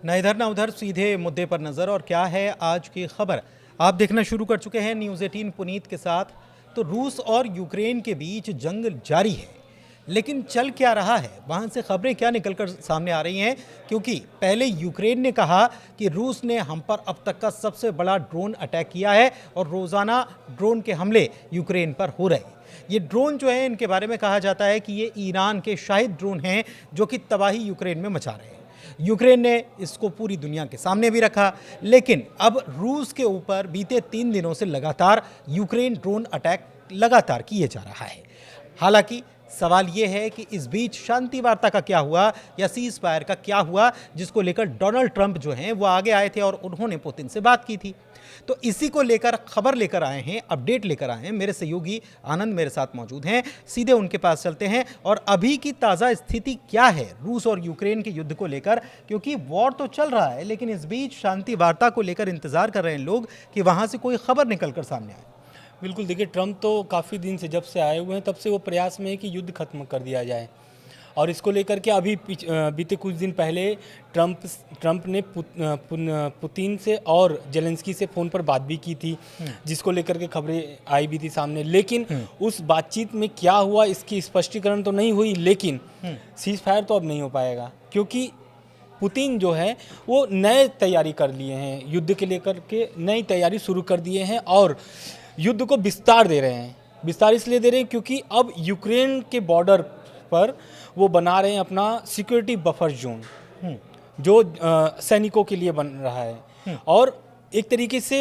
न इधर न उधर, सीधे मुद्दे पर नजर। और क्या है आज की खबर, आप देखना शुरू कर चुके हैं न्यूज़ 18 पुनीत के साथ। तो रूस और यूक्रेन के बीच जंग जारी है, लेकिन चल क्या रहा है, वहां से खबरें क्या निकलकर सामने आ रही हैं? क्योंकि पहले यूक्रेन ने कहा कि रूस ने हम पर अब तक का सबसे बड़ा ड्रोन अटैक किया है और रोज़ाना ड्रोन के हमले यूक्रेन पर हो रहे हैं। ये ड्रोन जो है, इनके बारे में कहा जाता है कि ये ईरान के शाहिद ड्रोन हैं जो कि तबाही यूक्रेन में मचा रहे हैं। यूक्रेन ने इसको पूरी दुनिया के सामने भी रखा, लेकिन अब रूस के ऊपर बीते 3 दिनों से लगातार यूक्रेन ड्रोन अटैक लगातार किए जा रहा है। हालांकि सवाल यह है कि इस बीच शांति वार्ता का क्या हुआ या सीज फायर का क्या हुआ, जिसको लेकर डोनाल्ड ट्रंप जो हैं वो आगे आए थे और उन्होंने पुतिन से बात की थी। तो इसी को लेकर खबर लेकर आए हैं, अपडेट लेकर आए हैं। मेरे सहयोगी आनंद मेरे साथ मौजूद हैं, सीधे उनके पास चलते हैं। और अभी की ताज़ा स्थिति क्या है रूस और यूक्रेन के युद्ध को लेकर, क्योंकि वॉर तो चल रहा है, लेकिन इस बीच शांति वार्ता को लेकर इंतजार कर रहे हैं लोग कि वहां से कोई खबर निकल कर सामने आए। बिल्कुल, देखिए ट्रंप तो काफ़ी दिन से, जब से आए हुए हैं तब से वो प्रयास में है कि युद्ध खत्म कर दिया जाए। और इसको लेकर के अभी बीते कुछ दिन पहले ट्रंप ने पुतिन से और जेलेंस्की से फ़ोन पर बात भी की थी, जिसको लेकर के खबरें आई भी थी सामने। लेकिन उस बातचीत में क्या हुआ इसकी स्पष्टीकरण तो नहीं हुई। लेकिन सीज फायर तो अब नहीं हो पाएगा, क्योंकि पुतिन जो है वो नए तैयारी कर लिए हैं, युद्ध के लेकर के नई तैयारी शुरू कर दिए हैं और युद्ध को विस्तार दे रहे हैं। विस्तार इसलिए दे रहे हैं क्योंकि अब यूक्रेन के बॉर्डर पर वो बना रहे हैं अपना सिक्योरिटी बफर जोन, जो सैनिकों के लिए बन रहा है। और एक तरीके से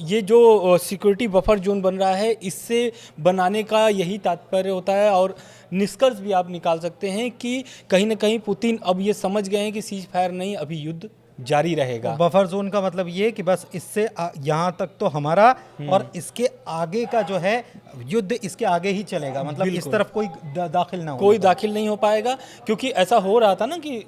ये जो सिक्योरिटी बफर जोन बन रहा है, इससे बनाने का यही तात्पर्य होता है। और निष्कर्ष भी आप निकाल सकते हैं कि कहीं ना कहीं पुतिन अब ये समझ गए हैं कि सीज फायर नहीं, अभी युद्ध जारी रहेगा। तो बफर जोन का मतलब ये कि बस इससे यहाँ तक तो हमारा, और इसके आगे का जो है युद्ध इसके आगे ही चलेगा। मतलब इस तरफ कोई दाखिल ना हो, कोई दाखिल नहीं हो पाएगा। क्योंकि ऐसा हो रहा था ना कि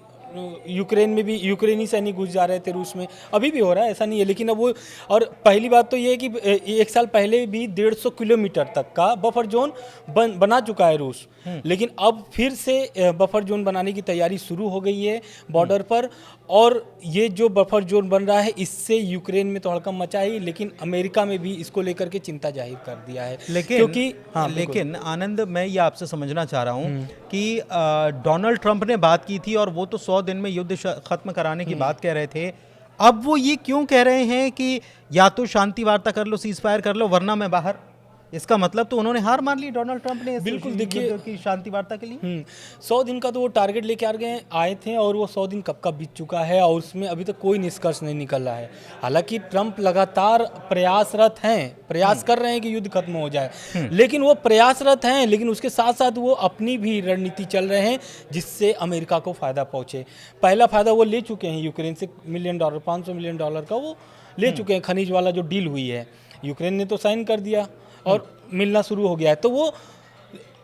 यूक्रेन में भी यूक्रेनी सैनिक घुस जा रहे थे रूस में, अभी भी हो रहा है, ऐसा नहीं है। लेकिन अब वो, और पहली बात तो ये है कि 1 साल पहले भी 150 किलोमीटर तक का बफर जोन बना चुका है रूस। लेकिन अब फिर से बफर जोन बनाने की तैयारी शुरू हो गई है बॉर्डर पर। और ये जो बफर जोन बन रहा है, इससे यूक्रेन में तो हड़कंप मचा ही, लेकिन अमेरिका में भी इसको लेकर के चिंता जाहिर कर दिया है। लेकिन क्योंकि लेकिन आनंद, मैं ये आपसे समझना चाह रहा हूँ कि डोनाल्ड ट्रंप ने बात की थी और वो तो 100 दिन में युद्ध खत्म कराने की बात कह रहे थे। अब वो ये क्यों कह रहे हैं कि या तो शांति वार्ता कर लो, सीज फायर कर लो, वरना मैं बाहर? इसका मतलब तो उन्होंने हार मान ली डोनाल्ड ट्रंप ने। बिल्कुल, देखिए की शांति वार्ता के लिए 100 दिन का तो वो टारगेट लेके आए थे, और वो 100 दिन कब का बीत चुका है और उसमें अभी तक कोई निष्कर्ष नहीं निकल रहा है। हालांकि ट्रंप लगातार प्रयास कर रहे हैं कि युद्ध खत्म हो जाए, लेकिन वो प्रयासरत हैं, लेकिन उसके साथ साथ वो अपनी भी रणनीति चल रहे हैं जिससे अमेरिका को फ़ायदा पहुँचे। पहला फ़ायदा वो ले चुके हैं यूक्रेन से, $1 मिलियन, $500 मिलियन का वो ले चुके हैं। खनिज वाला जो डील हुई है, यूक्रेन ने तो साइन कर दिया और मिलना शुरू हो गया है। तो वो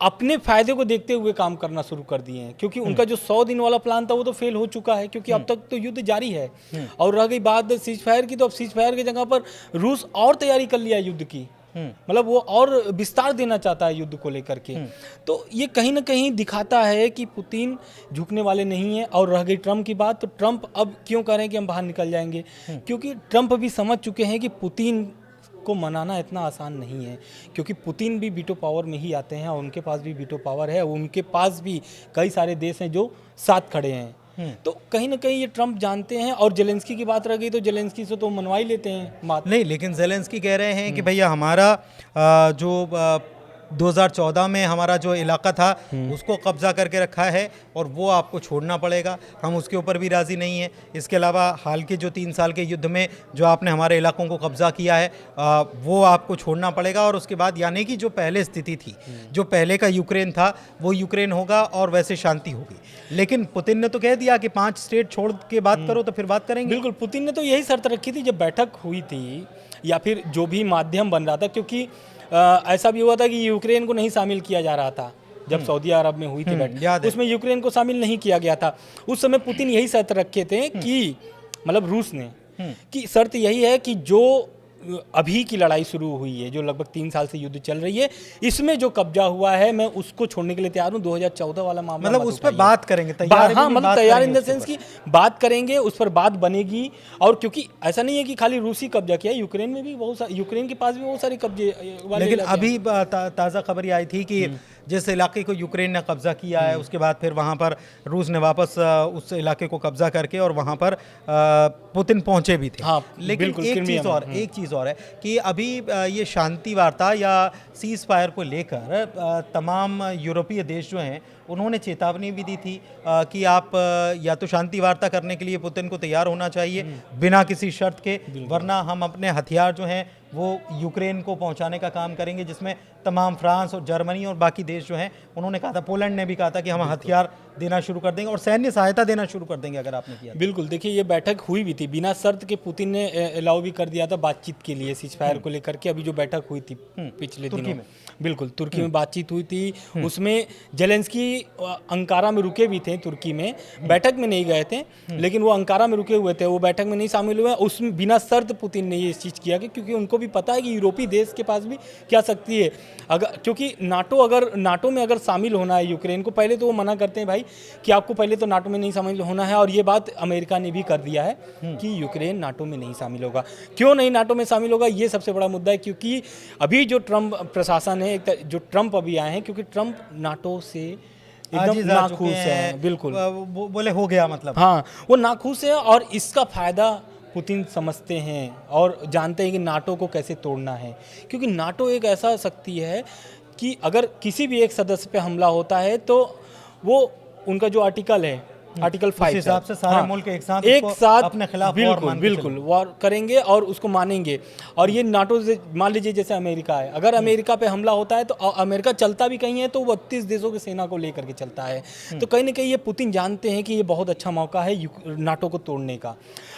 अपने फायदे को देखते हुए काम करना शुरू कर दिए हैं, क्योंकि उनका जो 100 दिन वाला प्लान था वो तो फेल हो चुका है, क्योंकि अब तक तो युद्ध जारी है। और रह गई बात सीज फायर की, तो अब सीज फायर की जगह पर रूस और तैयारी कर लिया युद्ध की। मतलब वो और विस्तार देना चाहता है युद्ध को लेकर के। तो ये कहीं ना कहीं दिखाता है कि पुतिन झुकने वाले नहीं है। और रह गई ट्रंप की बात, तो ट्रंप अब क्यों कह रहे हैं कि हम बाहर निकल जाएंगे, क्योंकि ट्रंप भी समझ चुके हैं कि पुतिन को मनाना इतना आसान नहीं है, क्योंकि पुतिन भी वीटो पावर में ही आते हैं और उनके पास भी वीटो पावर है। उनके पास भी कई सारे देश हैं जो साथ खड़े हैं। तो कहीं ना कहीं ये ट्रंप जानते हैं। और जेलेंस्की की बात रह गई, तो जेलेंस्की से तो मनवा ही लेते हैं बात। नहीं, लेकिन जेलेंस्की कह रहे हैं कि भैया हमारा जो 2014 में हमारा जो इलाका था उसको कब्जा करके रखा है और वो आपको छोड़ना पड़ेगा, हम उसके ऊपर भी राज़ी नहीं है। इसके अलावा हाल के जो 3 साल के युद्ध में जो आपने हमारे इलाकों को कब्जा किया है वो आपको छोड़ना पड़ेगा। और उसके बाद यानी कि जो पहले स्थिति थी, जो पहले का यूक्रेन था, वो यूक्रेन होगा और वैसे शांति होगी। लेकिन पुतिन ने तो कह दिया कि 5 स्टेट छोड़ के बात करो तो फिर बात करेंगे। बिल्कुल, पुतिन ने तो यही शर्त रखी थी जब बैठक हुई थी, या फिर जो भी माध्यम बन रहा था। क्योंकि ऐसा भी हुआ था कि यूक्रेन को नहीं शामिल किया जा रहा था जब सऊदी अरब में हुई थी बैठक, उसमें यूक्रेन को शामिल नहीं किया गया था। उस समय पुतिन यही शर्त रखे थे कि, मतलब रूस ने, कि शर्त यही है कि जो अभी की लड़ाई शुरू हुई है, जो लगभग 3 साल से युद्ध चल रही है, इसमें जो कब्जा हुआ है मैं उसको छोड़ने के लिए तैयार हूँ। 2014 वाला मामला मतलब मत उस पर उठाइए। बात करेंगे, तैयार हाँ, भी मतलब बात तैयार इन करेंगे द सेंस की बात करेंगे, उस पर बात बनेगी। और क्योंकि ऐसा नहीं है कि खाली रूसी कब्जा किया है, यूक्रेन में भी बहुत सारे, यूक्रेन के पास भी बहुत सारे कब्जे वाले लेकिन इलाके हैं। अभी ताज़ा खबर ये आई थी कि जिस इलाके को यूक्रेन ने कब्जा किया है, उसके बाद फिर वहाँ पर रूस ने वापस उस इलाके को कब्जा करके और वहाँ पर पुतिन पहुँचे भी थे। हाँ, लेकिन बिल्कुल, एक क्रिमिया चीज़ और है कि अभी ये शांति वार्ता या सीज फायर को लेकर तमाम यूरोपीय देश जो हैं उन्होंने चेतावनी भी दी थी कि आप या तो शांति वार्ता करने के लिए पुतिन को तैयार होना चाहिए बिना किसी शर्त के, वरना हम अपने हथियार जो हैं वो यूक्रेन को पहुंचाने का काम करेंगे, जिसमें तमाम फ्रांस और जर्मनी और बाकी देश जो हैं उन्होंने कहा था, पोलैंड ने भी कहा था कि हम हथियार देना शुरू कर देंगे और सैन्य सहायता देना शुरू कर देंगे अगर आपने किया। बिल्कुल, देखिए ये बैठक हुई भी थी बिना शर्त के, पुतिन ने अलाउ भी कर दिया था बातचीत के लिए सीज फायर को लेकर के। अभी जो बैठक हुई थी पिछले दिनों में, बिल्कुल तुर्की में बातचीत हुई थी, उसमें जेलेंस्की अंकारा में रुके भी थे, तुर्की में बैठक में नहीं गए थे, लेकिन वो अंकारा में रुके हुए थे, वो बैठक में नहीं शामिल हुए। उसमें बिना शर्त पुतिन ने ये चीज़ किया कि क्योंकि उनको भी पता है कि यूरोपीय देश के पास भी क्या शक्ति है, अगर क्योंकि नाटो में अगर शामिल होना है यूक्रेन को, पहले तो वो मना करते हैं भाई कि आपको पहले तो नाटो में नहीं शामिल होना है, और ये बात अमेरिका ने भी कर दिया है कि यूक्रेन नाटो में नहीं शामिल होगा। क्यों नहीं नाटो में शामिल होगा, ये सबसे बड़ा मुद्दा है, क्योंकि अभी जो ट्रम्प प्रशासन है, जो ट्रम्प अभी आए हैं, क्योंकि ट्रम्प नाटो से एकदम नाखुश है, बिल्कुल बोले हो गया, मतलब हाँ वो नाखुश है, और इसका फायदा पुतिन समझते हैं और जानते हैं कि नाटो को कैसे तोड़ना है, क्योंकि नाटो एक ऐसा शक्ति है कि अगर किसी भी एक सदस्य पे हमला होता है तो वो उनका जो आर्टिकल है, आर्टिकल 5 हिसाब से सारे मुल्क एक साथ अपने खिलाफ बिल्कुल वॉर करेंगे और उसको मानेंगे। और ये नाटो से, मान लीजिए जैसे अमेरिका है, अगर अमेरिका पे हमला होता है तो अमेरिका चलता भी कहीं है तो 32 देशों की सेना को लेकर के चलता है। तो कहीं ना कहीं ये पुतिन जानते हैं कि ये बहुत अच्छा मौका है नाटो को तोड़ने का।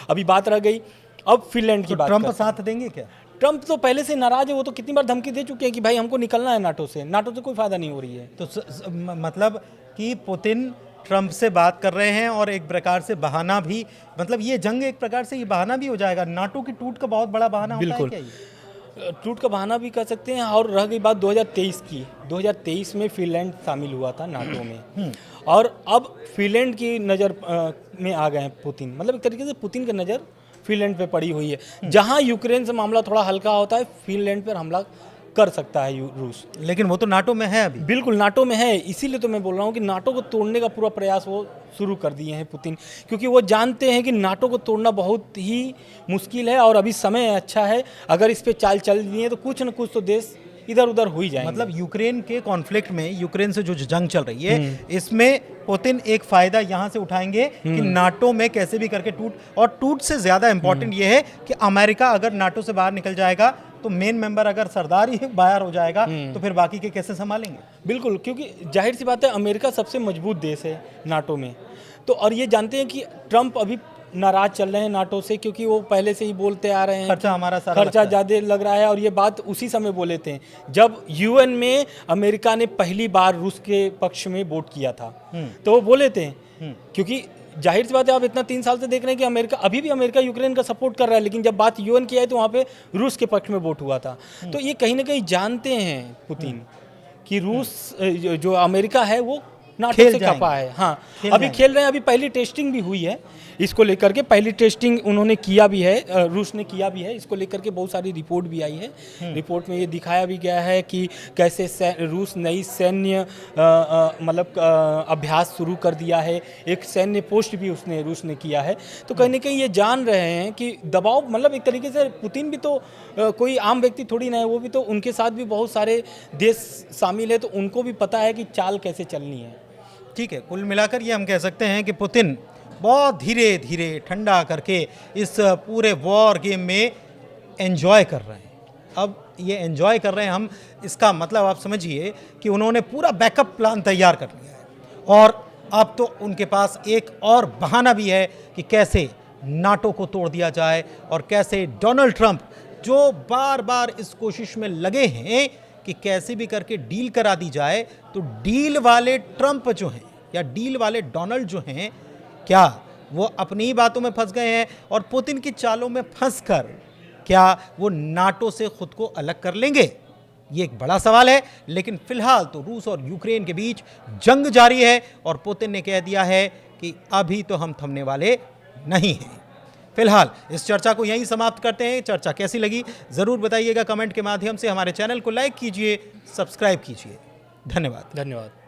अभी बात रह गई अब फिनलैंड की बात। ट्रम्प साथ देंगे क्या? ट्रम्प तो पहले से नाराज है, वो तो कितनी बार धमकी दे चुके हैं कि भाई हमको निकलना है नाटो से, नाटो से कोई फायदा नहीं हो रही है। तो मतलब कि पुतिन ट्रम्प से बात कर रहे हैं और एक प्रकार से बहाना भी, मतलब ये जंग एक प्रकार से ये बहाना भी हो जाएगा, नाटो की टूट का बहुत बड़ा बहाना होता है क्या ये? टूट का बहाना भी कर सकते हैं। और रह गई बात 2023 की, 2023 में फिनलैंड शामिल हुआ था नाटो में, और अब फिनलैंड की नज़र में आ गए हैं पुतिन, मतलब एक तरीके से पुतिन की नज़र फिनलैंड पे पड़ी हुई है। जहां यूक्रेन से मामला थोड़ा हल्का होता है, फिनलैंड पर हमला कर सकता है रूस। लेकिन वो तो नाटो में है अभी। बिल्कुल नाटो में है, इसीलिए तो मैं बोल रहा हूँ कि नाटो को तोड़ने का पूरा प्रयास वो शुरू कर दिए हैं पुतिन, क्योंकि वो जानते हैं कि नाटो को तोड़ना बहुत ही मुश्किल है और अभी समय अच्छा है। अगर इस पे चाल चल दिए तो कुछ न कुछ तो देश इधर उधर हो ही जाएंगे। मतलब यूक्रेन के कॉन्फ्लिक्ट में, यूक्रेन से जो जंग चल रही है, इसमें पुतिन एक फायदा यहाँ से उठाएंगे कि नाटो में कैसे भी करके टूट से ज्यादा इंपॉर्टेंट ये है कि अमेरिका अगर नाटो से बाहर निकल जाएगा तो मेन मेंबर अगर सरदार ही बाहर हो जाएगा तो फिर बाकी के कैसे संभालेंगे? बिल्कुल, क्योंकि जाहिर सी बात है अमेरिका सबसे मजबूत देश है नाटो में, तो और ये जानते हैं कि ट्रम्प अभी नाराज चल रहे हैं नाटो से, क्योंकि वो पहले से ही बोलते आ रहे हैं खर्चा हमारा सारा खर्चा ज़्यादा लग रहा है, और ये बात उसी समय बोले थे जब यूएन में अमेरिका ने पहली बार रूस के पक्ष में वोट किया था, तो वो बोले थे, क्योंकि जाहिर सी बात है आप इतना 3 साल से देख रहे हैं कि अमेरिका, अभी भी अमेरिका यूक्रेन का सपोर्ट कर रहा है, लेकिन जब बात यूएन की आई तो वहाँ पे रूस के पक्ष में वोट हुआ था। तो ये कहीं ना कहीं जानते हैं पुतिन कि रूस जो अमेरिका है वो नाटो से खपा है। हाँ, अभी खेल रहे हैं, अभी पहली टेस्टिंग भी हुई है इसको लेकर के, पहली टेस्टिंग उन्होंने किया भी है, रूस ने किया भी है, इसको लेकर के बहुत सारी रिपोर्ट भी आई है। रिपोर्ट में ये दिखाया भी गया है कि कैसे रूस नई सैन्य मतलब अभ्यास शुरू कर दिया है, एक सैन्य पोस्ट भी रूस ने किया है। तो कहीं ना कहीं ये जान रहे हैं कि दबाव, मतलब एक तरीके से पुतिन भी तो कोई आम व्यक्ति थोड़ी ना है, वो भी तो, उनके साथ भी बहुत सारे देश शामिल है, तो उनको भी पता है कि चाल कैसे चलनी है। ठीक है, कुल मिलाकर ये हम कह सकते हैं कि पुतिन बहुत धीरे धीरे ठंडा करके इस पूरे वॉर गेम में एंजॉय कर रहे हैं। अब ये एंजॉय कर रहे हैं हम, इसका मतलब आप समझिए कि उन्होंने पूरा बैकअप प्लान तैयार कर लिया है, और अब तो उनके पास एक और बहाना भी है कि कैसे नाटो को तोड़ दिया जाए, और कैसे डोनाल्ड ट्रंप जो बार बार इस कोशिश में लगे हैं कि कैसे भी करके डील करा दी जाए, तो डील वाले ट्रंप जो हैं या डील वाले डोनाल्ड जो हैं, क्या वो अपनी ही बातों में फंस गए हैं और पुतिन की चालों में फंसकर क्या वो नाटो से खुद को अलग कर लेंगे? ये एक बड़ा सवाल है, लेकिन फिलहाल तो रूस और यूक्रेन के बीच जंग जारी है और पुतिन ने कह दिया है कि अभी तो हम थमने वाले नहीं हैं। फिलहाल इस चर्चा को यहीं समाप्त करते हैं। चर्चा कैसी लगी ज़रूर बताइएगा कमेंट के माध्यम से। हमारे चैनल को लाइक कीजिए, सब्सक्राइब कीजिए। धन्यवाद। धन्यवाद।